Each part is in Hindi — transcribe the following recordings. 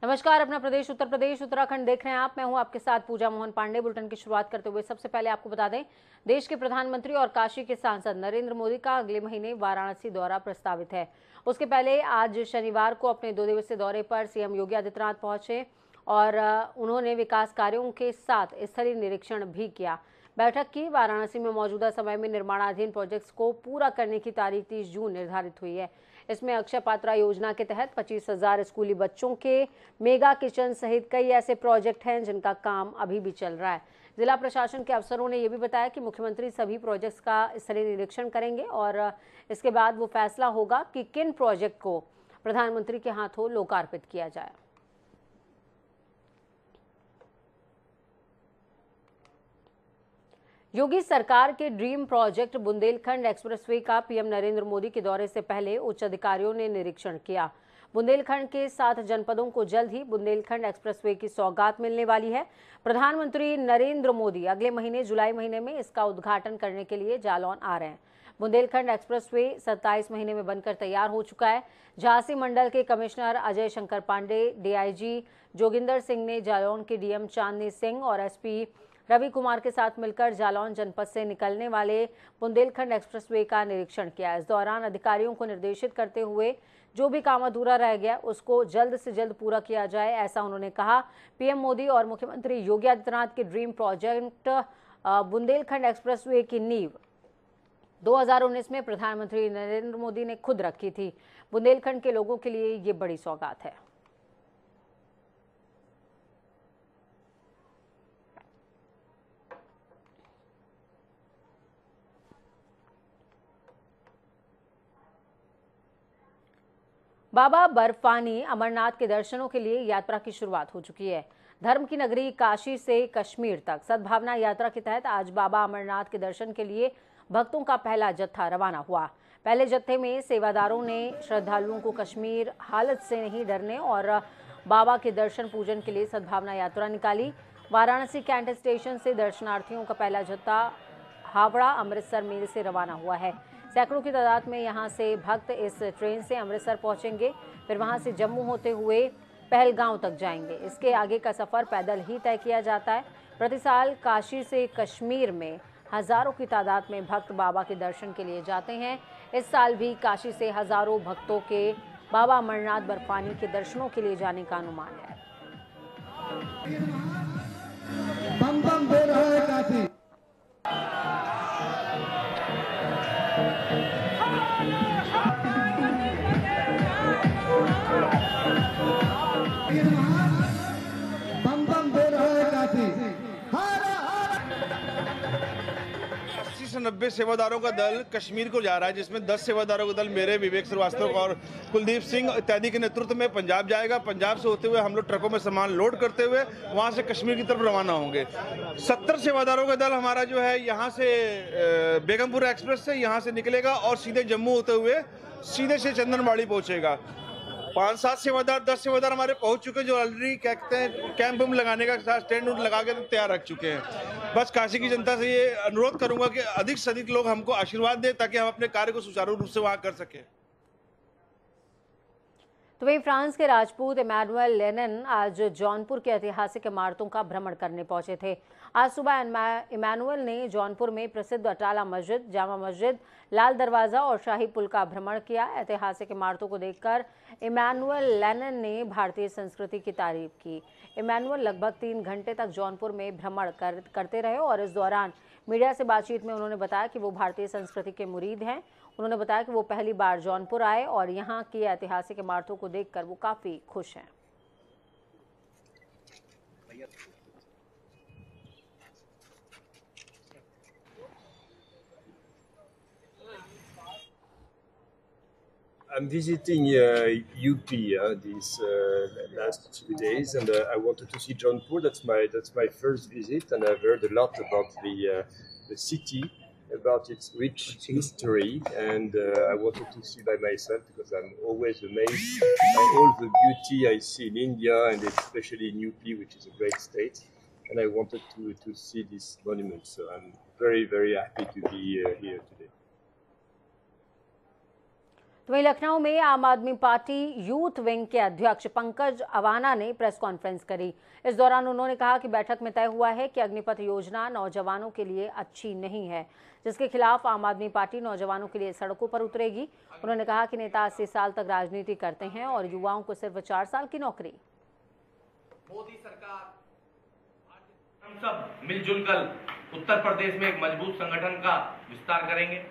नमस्कार। अपना प्रदेश उत्तर प्रदेश उत्तराखंड देख रहे हैं आप। मैं हूं आपके साथ पूजा मोहन पांडे। बुलेटिन की शुरुआत करते हुए सबसे पहले आपको बता दें, देश के प्रधानमंत्री और काशी के सांसद नरेंद्र मोदी का अगले महीने वाराणसी दौरा प्रस्तावित है। उसके पहले आज शनिवार को अपने 2 दिवसीय दौरे पर सीएम योगी आदित्यनाथ पहुंचे और उन्होंने विकास कार्यों के साथ स्थलीय निरीक्षण भी किया। बैठक की वाराणसी में मौजूदा समय में निर्माणाधीन प्रोजेक्ट्स को पूरा करने की तारीख 30 जून निर्धारित हुई है। इसमें अक्षय पात्रा योजना के तहत 25,000 स्कूली बच्चों के मेगा किचन सहित कई ऐसे प्रोजेक्ट हैं जिनका काम अभी भी चल रहा है। जिला प्रशासन के अफसरों ने यह भी बताया कि मुख्यमंत्री सभी प्रोजेक्ट्स का स्थलीय निरीक्षण करेंगे और इसके बाद वो फैसला होगा कि किन प्रोजेक्ट को प्रधानमंत्री के हाथों लोकार्पित किया जाए। योगी सरकार के ड्रीम प्रोजेक्ट बुंदेलखंड एक्सप्रेसवे का पीएम नरेंद्र मोदी के दौरे से पहले उच्च अधिकारियों ने निरीक्षण किया। बुंदेलखंड के 7 जनपदों को जल्द ही बुंदेलखंड एक्सप्रेसवे की सौगात मिलने वाली है। प्रधानमंत्री नरेंद्र मोदी अगले महीने जुलाई महीने में इसका उद्घाटन करने के लिए जालौन आ रहे हैं। बुंदेलखंड एक्सप्रेसवे 27 महीने में बनकर तैयार हो चुका है। झांसी मंडल के कमिश्नर अजय शंकर पांडे, डीआईजी जोगिंदर सिंह ने जालौन के डीएम चांदनी सिंह और एसपी रवि कुमार के साथ मिलकर जालौन जनपद से निकलने वाले बुंदेलखंड एक्सप्रेसवे का निरीक्षण किया। इस दौरान अधिकारियों को निर्देशित करते हुए जो भी काम अधूरा रह गया उसको जल्द से जल्द पूरा किया जाए, ऐसा उन्होंने कहा। पीएम मोदी और मुख्यमंत्री योगी आदित्यनाथ के ड्रीम प्रोजेक्ट बुंदेलखंड एक्सप्रेसवे की नींव 2019 में प्रधानमंत्री नरेंद्र मोदी ने खुद रखी थी। बुंदेलखंड के लोगों के लिए ये बड़ी सौगात है। बाबा बर्फानी अमरनाथ के दर्शनों के लिए यात्रा की शुरुआत हो चुकी है। धर्म की नगरी काशी से कश्मीर तक सद्भावना यात्रा के तहत आज बाबा अमरनाथ के दर्शन के लिए भक्तों का पहला जत्था रवाना हुआ। पहले जत्थे में सेवादारों ने श्रद्धालुओं को कश्मीर हालत से नहीं डरने और बाबा के दर्शन पूजन के लिए सद्भावना यात्रा निकाली। वाराणसी कैंट स्टेशन से दर्शनार्थियों का पहला जत्था हावड़ा अमृतसर मेल से रवाना हुआ है। सैकड़ों की तादाद में यहां से भक्त इस ट्रेन से अमृतसर पहुंचेंगे, फिर वहां से जम्मू होते हुए पहलगांव तक जाएंगे। इसके आगे का सफर पैदल ही तय किया जाता है। प्रति साल काशी से कश्मीर में हजारों की तादाद में भक्त बाबा के दर्शन के लिए जाते हैं। इस साल भी काशी से हजारों भक्तों के बाबा अमरनाथ बर्फानी के दर्शनों के लिए जाने का अनुमान है। बम बम बोल रहा है काशी। बम बम बोल रहा है काशी। 80 से 90 सेवादारों का दल कश्मीर को जा रहा है, जिसमें 10 सेवादारों का दल मेरे, विवेक श्रीवास्तव और कुलदीप सिंह इत्यादि के नेतृत्व में पंजाब जाएगा। पंजाब से होते हुए हम लोग ट्रकों में सामान लोड करते हुए वहां से कश्मीर की तरफ रवाना होंगे। 70 सेवादारों का दल हमारा जो है यहाँ से बेगमपुरा एक्सप्रेस से यहाँ से निकलेगा और सीधे जम्मू होते हुए सीधे से चंदनबाड़ी पहुंचेगा। 5-7 सेवादार 10 सेवादार हमारे पहुंच चुके हैं, जो ऑलरेडी कहते हैं कैंप हम लगाने का टेंट लगा के तैयार रख चुके हैं। बस काशी की जनता से ये अनुरोध करूंगा कि अधिक से अधिक लोग हमको आशीर्वाद दें ताकि हम अपने कार्य को सुचारू रूप से वहां कर सकें। तो वहीं फ्रांस के राजपूत इमैनुअल लेनिन आज जौनपुर के ऐतिहासिक इमारतों का भ्रमण करने पहुंचे थे। आज सुबह इमैनुअल ने जौनपुर में प्रसिद्ध अटाला मस्जिद, जामा मस्जिद, लाल दरवाजा और शाही पुल का भ्रमण किया। ऐतिहासिक इमारतों को देखकर इमैनुअल लेनिन ने भारतीय संस्कृति की तारीफ की। इमैनुअल लगभग 3 घंटे तक जौनपुर में भ्रमण करते रहे और इस दौरान मीडिया से बातचीत में उन्होंने बताया कि वो भारतीय संस्कृति के मुरीद हैं। उन्होंने बताया कि वो पहली बार जौनपुर आए और यहाँ की ऐतिहासिक इमारतों को देखकर वो काफी खुश हैं। I'm visiting UP these last 2 days, and I wanted to see Jaunpur. That's my first visit, and I've heard a lot about the city, about its rich history, and I wanted to see by myself because I'm always amazed by all the beauty I see in India, and especially in UP, which is a great state. And I wanted to see this monument, so I'm very, very happy to be here today. तो वहीं लखनऊ में आम आदमी पार्टी यूथ विंग के अध्यक्ष पंकज अवाना ने प्रेस कॉन्फ्रेंस करी। इस दौरान उन्होंने कहा कि बैठक में तय हुआ है कि अग्निपथ योजना नौजवानों के लिए अच्छी नहीं है, जिसके खिलाफ आम आदमी पार्टी नौजवानों के लिए सड़कों पर उतरेगी। उन्होंने कहा कि नेता 80 साल तक राजनीति करते हैं और युवाओं को सिर्फ 4 साल की नौकरी। मोदी सरकार, हम सब मिलजुल कर उत्तर प्रदेश में एक मजबूत संगठन का विस्तार करेंगे।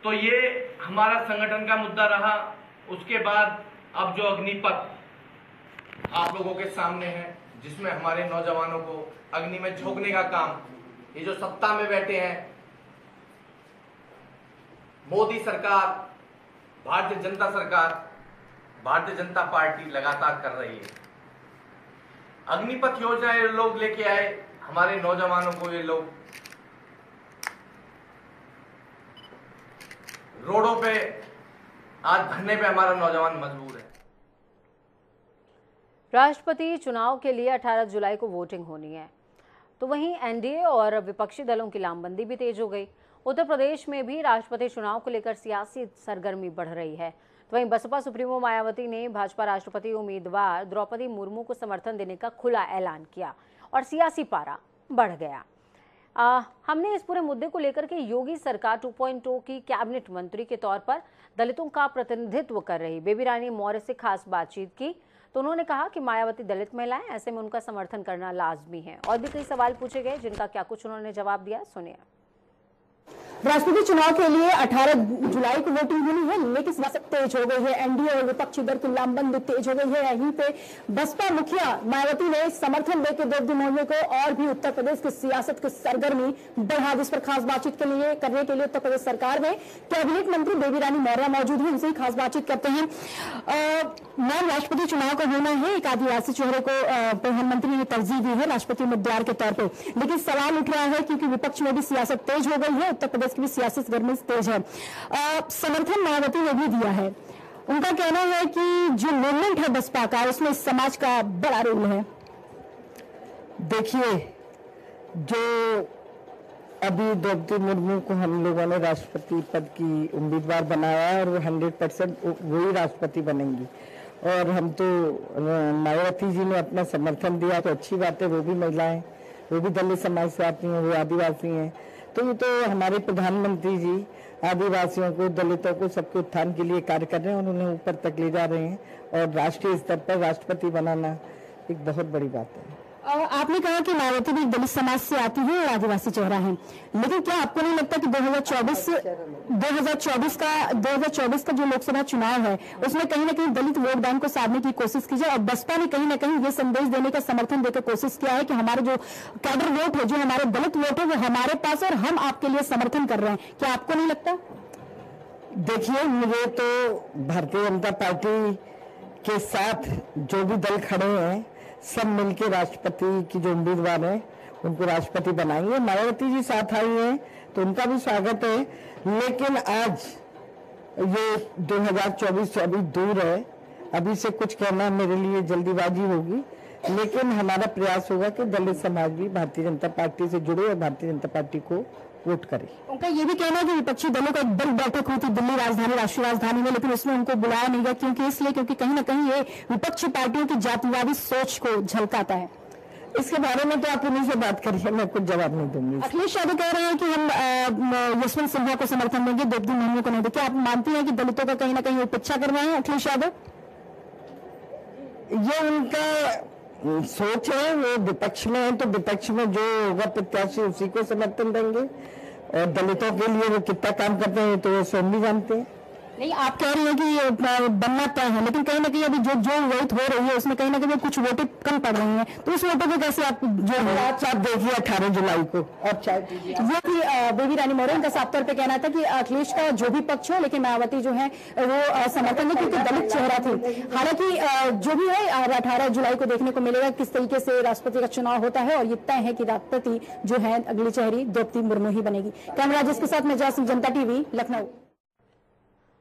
तो ये हमारा संगठन का मुद्दा रहा। उसके बाद अब जो अग्निपथ आप लोगों के सामने है, जिसमें हमारे नौजवानों को अग्नि में झोंकने का काम, ये जो सत्ता में बैठे हैं मोदी सरकार, भारतीय जनता सरकार, भारतीय जनता पार्टी लगातार कर रही है। अग्निपथ योजना ये लोग लेके आए, हमारे नौजवानों को ये लोग रोडों पे आज धरने पे हमारा नौजवान मजबूर है। राष्ट्रपति चुनाव के लिए 18 जुलाई को वोटिंग होनी है, तो वहीं एनडीए और विपक्षी दलों की लामबंदी भी तेज हो गई। उत्तर प्रदेश में भी राष्ट्रपति चुनाव को लेकर सियासी सरगर्मी बढ़ रही है। तो वहीं बसपा सुप्रीमो मायावती ने भाजपा राष्ट्रपति उम्मीदवार द्रौपदी मुर्मू को समर्थन देने का खुला ऐलान किया और सियासी पारा बढ़ गया। हमने इस पूरे मुद्दे को लेकर के योगी सरकार 2.0 की कैबिनेट मंत्री के तौर पर दलितों का प्रतिनिधित्व कर रही बेबी रानी मौर्य से खास बातचीत की, तो उन्होंने कहा कि मायावती दलित महिलाएं, ऐसे में उनका समर्थन करना लाजमी है। और भी कई सवाल पूछे गए, जिनका क्या कुछ उन्होंने जवाब दिया, सुनिए। राष्ट्रपति चुनाव के लिए 18 जुलाई को वोटिंग होनी है, लेकिन सियासत तेज हो गई है। एनडीए और विपक्षी दल की लामबंदी तेज हो गई है। यहीं पे बसपा मुखिया मायावती ने समर्थन देकर द्रौपदी मुर्मू को और भी उत्तर प्रदेश की सियासत की सरगर्मी बढ़ा। जिस पर खास बातचीत करने के लिए उत्तर प्रदेश सरकार में कैबिनेट मंत्री बेबी रानी मौर्य मौजूद है, उनसे खास बातचीत करते हैं। मैम, राष्ट्रपति चुनाव का होना है, एक आदिवासी चेहरे को प्रधानमंत्री ने तरजीह दी है राष्ट्रपति उम्मीदवार के तौर पर, लेकिन सवाल उठ रहा है क्योंकि विपक्ष में भी सियासत तेज हो गई है, उत्तर प्रदेश की भी सियासी गर्मी तेज है। समर्थन मायावती ने भी दिया है। उनका कहना है कि जो मूवमेंट है बसपा का, उसमें समाज का बड़ा रोल है। देखिए, जो अभी द्रौपदी मुर्मू को हम लोगों ने राष्ट्रपति पद की उम्मीदवार बनाया है और वो 100% वही राष्ट्रपति बनेंगी। और हम तो मायावती जी ने अपना समर्थन दिया, तो अच्छी बात है। वो भी महिलाएं, वो भी दलित समाज से आती हैं, वो आदिवासी हैं। तो ये तो हमारे प्रधानमंत्री जी आदिवासियों को, दलितों को, सबके उत्थान के लिए कार्य कर रहे हैं और उन्हें ऊपर तक ले जा रहे हैं। और राष्ट्रीय स्तर पर राष्ट्रपति बनाना एक बहुत बड़ी बात है। आपने कहा कि मायावती भी दलित समाज से आती है और आदिवासी चेहरा है, लेकिन क्या आपको नहीं लगता कि 2024 का जो लोकसभा चुनाव है, उसमें कहीं ना कहीं दलित वोट बैंक को साधने की कोशिश की जाए? और बसपा ने कहीं ना कहीं ये संदेश देने का समर्थन देकर कोशिश किया है कि हमारे जो कैडर वोट है, जो हमारे दलित वोट है, वो हमारे पास और हम आपके लिए समर्थन कर रहे हैं। क्या आपको नहीं लगता? देखिए, मुझे तो भारतीय जनता पार्टी के साथ जो भी दल खड़े हैं, सब मिलकर राष्ट्रपति की जो उम्मीदवार हैं उनको राष्ट्रपति बनाएंगे। मायावती जी साथ आई हैं तो उनका भी स्वागत है, लेकिन आज ये 2024 से अभी दूर है, अभी से कुछ कहना मेरे लिए जल्दीबाजी होगी। लेकिन हमारा प्रयास होगा कि दलित समाज भी भारतीय जनता पार्टी से जुड़े और भारतीय जनता पार्टी को वोट करे। उनका ये भी कहना है कि विपक्षी दलों का एक बड़ी बैठक हुई थी दिल्ली राजधानी, राष्ट्रीय राजधानी में, लेकिन उसमें उनको बुलाया नहीं गया। क्योंकि इसलिए क्योंकि कहीं ना कहीं ये विपक्षी पार्टियों की जातिवादी सोच को झलकाता है। इसके बारे में तो आप उन्हीं से बात करिए, मैं कुछ जवाब नहीं दूंगी। अखिलेश यादव कह रहे हैं कि हम यशवंत सिन्हा को समर्थन देंगे, द्रौपदी मुर्मू को नहीं देंगे। आप मानती हैं कि दलितों का कहीं ना कहीं उपेक्षा कर रहे हैं अखिलेश यादव? ये उनका सोच है। वो विपक्ष में है तो विपक्ष में जो होगा प्रत्याशी उसी को समर्थन देंगे, और दलितों के लिए वो कितना काम करते हैं तो वो स्वयं भी जानते हैं। नहीं, आप कह रही हैं कि बनना तय है, लेकिन कहीं ना कहीं अभी जो वोट हो रही है उसमें कहीं ना कहीं कुछ वोटें कम पड़ रही हैं, तो उस वोटों को कैसे आप जो आप देखिए 18 जुलाई को और चाहे वो थी बेबी रानी मौर्य का साफ तौर पे कहना था कि अखिलेश का जो भी पक्ष हो, लेकिन मायावती जो है वो समर्थन नहीं, क्योंकि दलित चेहरा थी। हालांकि जो भी है 18 जुलाई को देखने को मिलेगा किस तरीके से राष्ट्रपति का चुनाव होता है, और ये तय है कि राष्ट्रपति जो है अगली चेहरी द्रौपदी मुर्मू ही बनेगी। कैमरा जिसके साथ मैं जासिम, जनता टीवी, लखनऊ।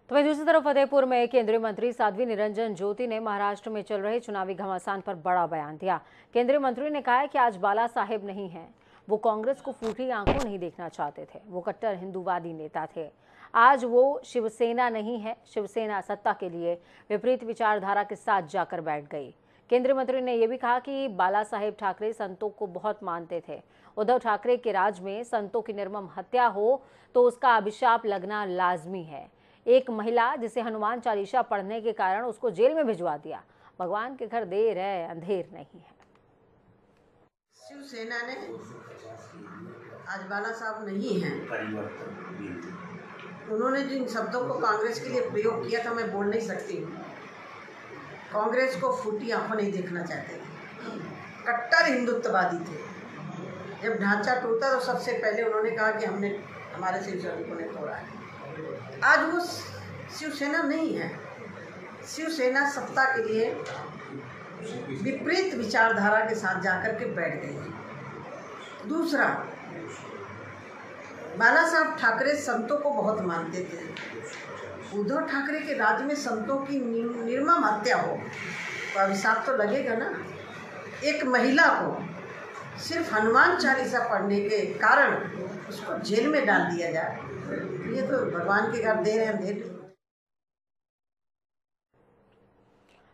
तो वहीं दूसरी तरफ फतेहपुर में केंद्रीय मंत्री साध्वी निरंजन ज्योति ने महाराष्ट्र में चल रहे चुनावी घमासान पर बड़ा बयान दिया। केंद्रीय मंत्री ने कहा है कि आज बाला साहेब नहीं हैं, वो कांग्रेस को फूटी आंखों नहीं देखना चाहते थे, वो कट्टर हिंदूवादी नेता थे। आज वो शिवसेना नहीं है। शिवसेना सत्ता के लिए विपरीत विचारधारा के साथ जाकर बैठ गई। केंद्रीय मंत्री ने यह भी कहा कि बाला साहेब ठाकरे संतों को बहुत मानते थे। उद्धव ठाकरे के राज में संतों की निर्मम हत्या हो तो उसका अभिशाप लगना लाजमी है। एक महिला जिसे हनुमान चालीसा पढ़ने के कारण उसको जेल में भिजवा दिया। भगवान के घर देर है अंधेर नहीं है। शिवसेना ने आज बाला साहब नहीं है। उन्होंने जिन शब्दों को कांग्रेस के लिए प्रयोग किया था मैं बोल नहीं सकती हूँ। कांग्रेस को फूटी आंखों नहीं देखना चाहते थे, कट्टर हिंदुत्ववादी थे। जब ढांचा टूटा तो सबसे पहले उन्होंने कहा कि हमने हमारे शिव सैनिकों ने तोड़ा है। आज वो शिवसेना नहीं है। शिवसेना सत्ता के लिए विपरीत विचारधारा के साथ जाकर के बैठ गई है। दूसरा, बाला साहब ठाकरे संतों को बहुत मानते थे। उद्धव ठाकरे के राज में संतों की निर्मम हत्या हो तो अभिशाप तो लगेगा ना। एक महिला को सिर्फ हनुमान चालीसा पढ़ने के कारण उसको जेल में डाल दिया जाए, ये तो भगवान के घर देर है अंधेर।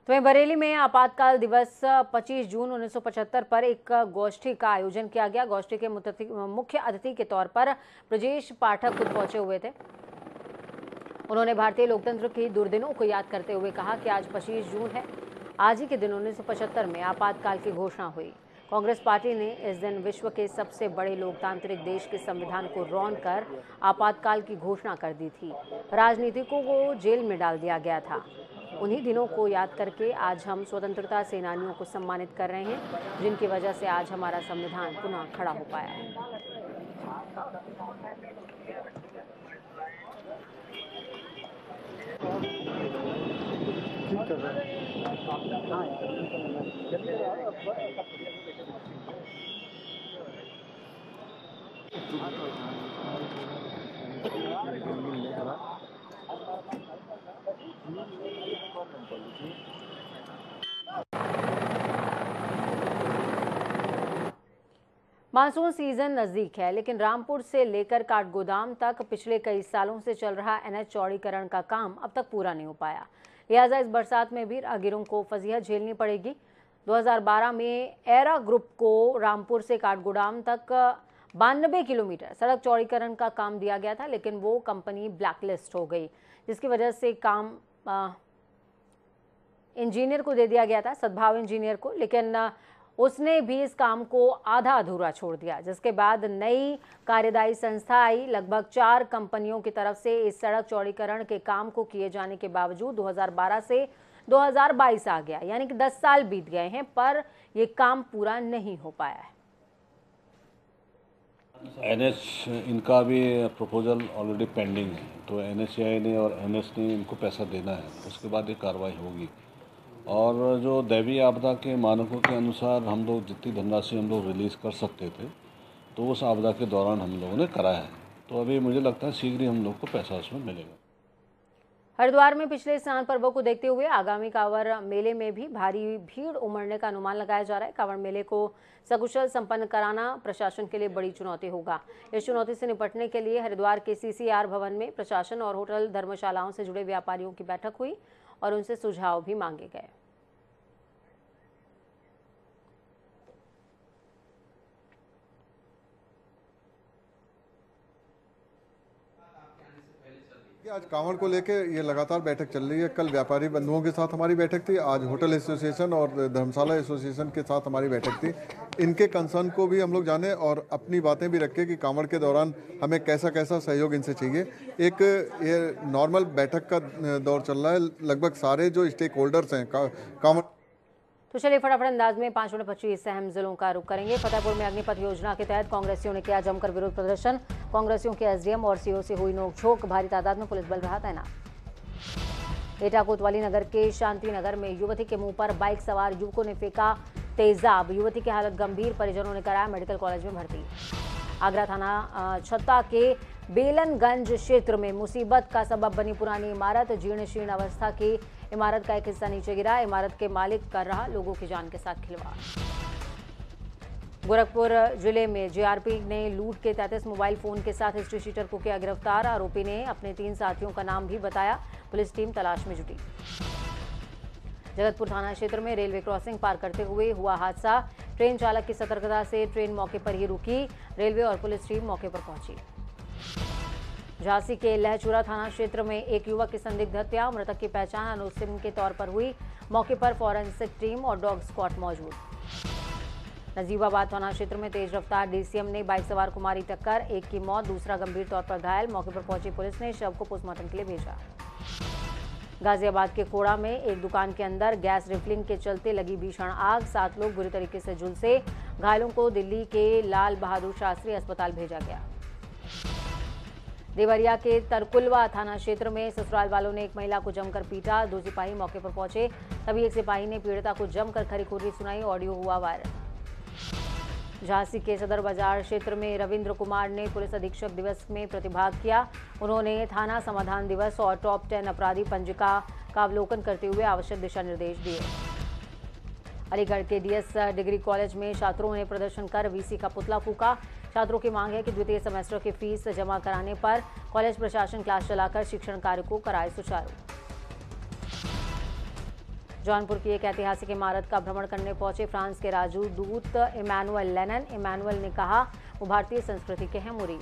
तो वहीं बरेली में आपातकाल दिवस 25 जून 1975 पर एक गोष्ठी का आयोजन किया गया। गोष्ठी के मुख्य अतिथि के तौर पर ब्रजेश पाठक खुद पहुंचे हुए थे। उन्होंने भारतीय लोकतंत्र की दुर्दिनों को याद करते हुए कहा कि आज 25 जून है। आज ही के दिन 1975 में आपातकाल की घोषणा हुई। कांग्रेस पार्टी ने इस दिन विश्व के सबसे बड़े लोकतांत्रिक देश के संविधान को रौंद कर आपातकाल की घोषणा कर दी थी। राजनीतिकों को जेल में डाल दिया गया था। उन्हीं दिनों को याद करके आज हम स्वतंत्रता सेनानियों को सम्मानित कर रहे हैं, जिनकी वजह से आज हमारा संविधान पुनः खड़ा हो पाया है। मानसून सीजन नजदीक है, लेकिन रामपुर से लेकर काठगोदाम तक पिछले कई सालों से चल रहा एनएच चौड़ीकरण का काम अब तक पूरा नहीं हो पाया। लिहाजा इस बरसात में भी राहगीरों को फजीहत झेलनी पड़ेगी। 2012 में एरा ग्रुप को रामपुर से काठगोदाम तक 92 किलोमीटर सड़क चौड़ीकरण का काम दिया गया था, लेकिन वो कंपनी ब्लैकलिस्ट हो गई, जिसकी वजह से काम इंजीनियर को दे दिया गया था, सद्भाव इंजीनियर को। लेकिन उसने भी इस काम को आधा अधूरा छोड़ दिया, जिसके बाद नई कार्यदायी संस्था आई। लगभग 4 कंपनियों की तरफ से इस सड़क चौड़ीकरण के काम को किए जाने के बावजूद 2012 से 2022 आ गया, यानी कि 10 साल बीत गए हैं, पर ये काम पूरा नहीं हो पाया है। एनएच इनका भी प्रपोजल ऑलरेडी पेंडिंग है, तो एनएचएआई ने और एनएच ने इनको पैसा देना है, उसके बाद ये कार्रवाई होगी। और जो दैवीय आपदा के मानकों के अनुसार हम लोग जितनी धनराशि हम लोग रिलीज़ कर सकते थे, तो उस आपदा के दौरान हम लोगों ने कराया है। तो अभी मुझे लगता है शीघ्र ही हम लोग को पैसा उसमें मिलेगा। हरिद्वार में पिछले स्नान पर्वों को देखते हुए आगामी कांवड़ मेले में भी भारी भीड़ उमड़ने का अनुमान लगाया जा रहा है। कांवड़ मेले को सकुशल संपन्न कराना प्रशासन के लिए बड़ी चुनौती होगा। इस चुनौती से निपटने के लिए हरिद्वार के सीसीआर भवन में प्रशासन और होटल धर्मशालाओं से जुड़े व्यापारियों की बैठक हुई और उनसे सुझाव भी मांगे गए। आज कांवड़ को लेके ये लगातार बैठक चल रही है। कल व्यापारी बंधुओं के साथ हमारी बैठक थी, आज होटल एसोसिएशन और धर्मशाला एसोसिएशन के साथ हमारी बैठक थी। इनके कंसर्न को भी हम लोग जाने और अपनी बातें भी रखें कि कांवड़ के दौरान हमें कैसा कैसा सहयोग इनसे चाहिए। एक ये नॉर्मल बैठक का दौर चल रहा है, लगभग सारे जो स्टेक होल्डर्स हैं कांवड़। तो चलिए फटाफट अंदाज में 5/25 अहम जिलों का रुख करेंगे। फतेहपुर में अग्निपथ योजना के तहत कांग्रेसियों ने किया जमकर विरोध प्रदर्शन। कांग्रेसियों के एसडीएम और सीओ से हुई नोकझोंक, भारी तादाद में पुलिस बल रहा तैनात। एटा कोतवाली नगर के शांति नगर में युवती के मुंह पर बाइक सवार युवकों ने फेंका तेजाब। युवती की हालत गंभीर, परिजनों ने कराया मेडिकल कॉलेज में भर्ती। आगरा थाना छत्ता के बेलनगंज क्षेत्र में मुसीबत का सबब बनी पुरानी इमारत। जीर्ण शीर्ण अवस्था की इमारत का एक हिस्सा नीचे गिरा। इमारत के मालिक कर रहा लोगों की जान के साथ खिलवाड़। गोरखपुर जिले में जीआरपी ने लूट के 33 मोबाइल फोन के साथ हिस्ट्री शीटर को किया गिरफ्तार। आरोपी ने अपने 3 साथियों का नाम भी बताया। पुलिस टीम तलाश में जुटी। जगतपुर थाना क्षेत्र में रेलवे क्रॉसिंग पार करते हुए हुआ हादसा। ट्रेन चालक की सतर्कता से ट्रेन मौके पर ही रुकी। रेलवे और पुलिस टीम मौके पर पहुंची। झांसी के लहचूरा थाना क्षेत्र में एक युवक की संदिग्ध हत्या। मृतक की पहचान अनुज सिंह के तौर पर हुई। मौके पर फॉरेंसिक टीम और डॉग स्क्वाड मौजूद। नजीबाबाद थाना क्षेत्र में तेज रफ्तार डीसीएम ने बाइक सवार को मारी टक्कर। एक की मौत, दूसरा गंभीर तौर पर घायल। मौके पर पहुंची पुलिस ने शव को पोस्टमार्टम के लिए भेजा। गाजियाबाद के कोड़ा में एक दुकान के अंदर गैस रिफिलिंग के चलते लगी भीषण आग। 7 लोग बुरी तरीके से झुलसे। घायलों को दिल्ली के लाल बहादुर शास्त्री अस्पताल भेजा गया। देवरिया के तरकुलवा थाना क्षेत्र में ससुराल वालों ने एक महिला को जमकर पीटा। 2 सिपाही मौके पर पहुंचे, तभी एक सिपाही ने पीड़िता को जमकर खरी-खोटी सुनाई। ऑडियो हुआ वायरल। झांसी के सदर बाजार क्षेत्र में रविंद्र कुमार ने पुलिस अधीक्षक दिवस में प्रतिभाग किया। उन्होंने थाना समाधान दिवस और टॉप 10 अपराधी पंजिका का अवलोकन करते हुए आवश्यक दिशा निर्देश दिए। अलीगढ़ के डीएस डिग्री कॉलेज में छात्रों ने प्रदर्शन कर वीसी का पुतला फूका। छात्रों की मांग है कि द्वितीय सेमेस्टर की फीस जमा कराने पर कॉलेज प्रशासन क्लास चलाकर शिक्षण कार्य को कराए सुचारू। जौनपुर की एक ऐतिहासिक इमारत का भ्रमण करने पहुंचे फ्रांस के राजदूत इमैनुअल लेनन। इमैनुअल ने कहा वो भारतीय संस्कृति के हैं मुरीद।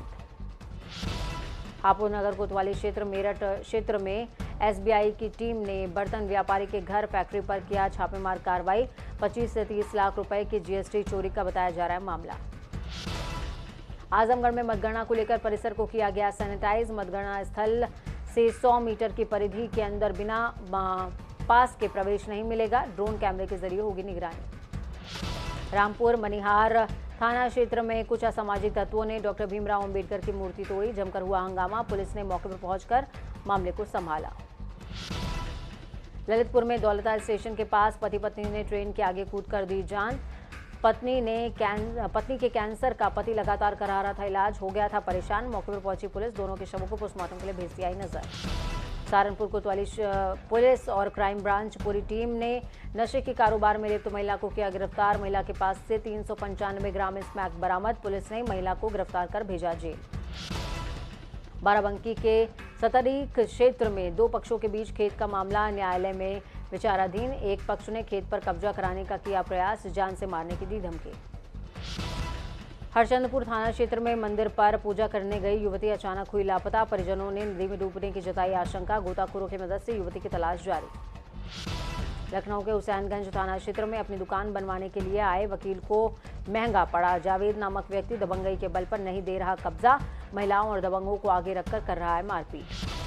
हापुड़ नगर कोतवाली क्षेत्र मेरठ क्षेत्र में एसबीआई की टीम ने बर्तन व्यापारी के घर फैक्ट्री पर किया छापेमार कार्रवाई। 25 से 30 लाख रुपए की जीएसटी चोरी का बताया जा रहा है मामला। आजमगढ़ में मतगणना को लेकर परिसर को किया गया सैनिटाइज। मतगणना स्थल से 100 मीटर की परिधि के अंदर बिना पास के प्रवेश नहीं मिलेगा। ड्रोन कैमरे के जरिए होगी निगरानी। रामपुर मनिहार थाना क्षेत्र में कुछ असामाजिक तत्वों ने डॉक्टर भीमराव अंबेडकर की मूर्ति तोड़ी। जमकर हुआ हंगामा। पुलिस ने मौके पर पहुंचकर मामले को संभाला। ललितपुर में दौलता स्टेशन के पास पति पत्नी ने ट्रेन के आगे कूदकर दी जान। पत्नी के कैंसर का पति लगातार करा रहा था इलाज, हो गया था परेशान। मौके पर पहुंची पुलिस दोनों के शवों को पोस्टमार्टम के लिए भेजती आई नजर। सहारनपुर कोतवाली पुलिस और क्राइम ब्रांच पूरी टीम ने नशे के कारोबार में लिप्त महिला को किया गिरफ्तार। महिला के पास से 395 ग्राम स्मैक बरामद। पुलिस ने महिला को गिरफ्तार कर भेजा जेल। बाराबंकी के सतरीक क्षेत्र में 2 पक्षों के बीच खेत का मामला न्यायालय में विचाराधीन। एक पक्ष ने खेत पर कब्जा कराने का किया प्रयास, जान से मारने की दी धमकी। हरचंदपुर थाना क्षेत्र में मंदिर पर पूजा करने गई युवती अचानक हुई लापता। परिजनों ने नदी में डूबने की जताई आशंका। गोताखोरों की मदद से युवती की तलाश जारी। लखनऊ के हुसैनगंज थाना क्षेत्र में अपनी दुकान बनवाने के लिए आए वकील को महंगा पड़ा। जावेद नामक व्यक्ति दबंगई के बल पर नहीं दे रहा कब्जा। महिलाओं और दबंगों को आगे रखकर कर रहा है मारपीट।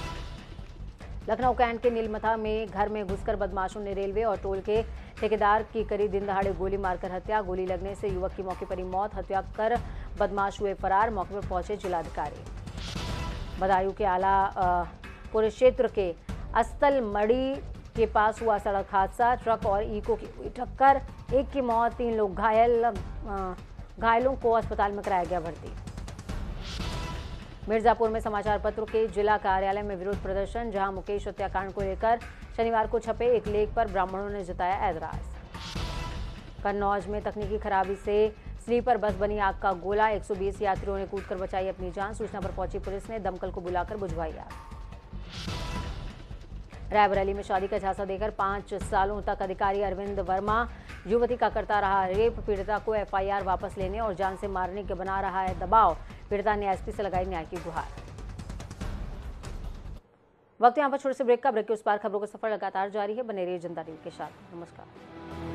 लखनऊ कैंट के नीलमथा में घर में घुसकर बदमाशों ने रेलवे और टोल के ठेकेदार की करी दिन दहाड़े गोली मारकर हत्या। गोली लगने से युवक की मौके पर ही मौत। हत्या कर बदमाश हुए फरार। मौके पर पहुंचे जिलाधिकारी। बदायूं के आलापुर क्षेत्र के अस्तल मड़ी के पास हुआ सड़क हादसा। ट्रक और इको की हुई टक्कर। 1 की मौत, 3 लोग घायल। घायलों को अस्पताल में कराया गया भर्ती। मिर्जापुर में समाचार पत्रों के जिला कार्यालय में विरोध प्रदर्शन। जहां मुकेश हत्याकांड को लेकर शनिवार को छपे एक लेख पर ब्राह्मणों ने जताया ऐतराज। कन्नौज में तकनीकी खराबी से स्लीपर बस बनी आग का गोला। 120 यात्रियों ने कूदकर बचाई अपनी जान। सूचना पर पहुंची पुलिस ने दमकल को बुलाकर बुझवाई आग। रायबरेली में शादी का झांसा देकर 5 सालों तक अधिकारी अरविंद वर्मा युवती का करता रहा रेप। पीड़िता को एफआईआर वापस लेने और जान से मारने के बना रहा है दबाव। पीड़िता ने एसपी से लगाई न्याय की गुहार। वक्त यहाँ पर छोटे से ब्रेक का। ब्रेक के उस पार खबरों का सफर लगातार जारी है। बने रहिए जनता टीवी के साथ। नमस्कार।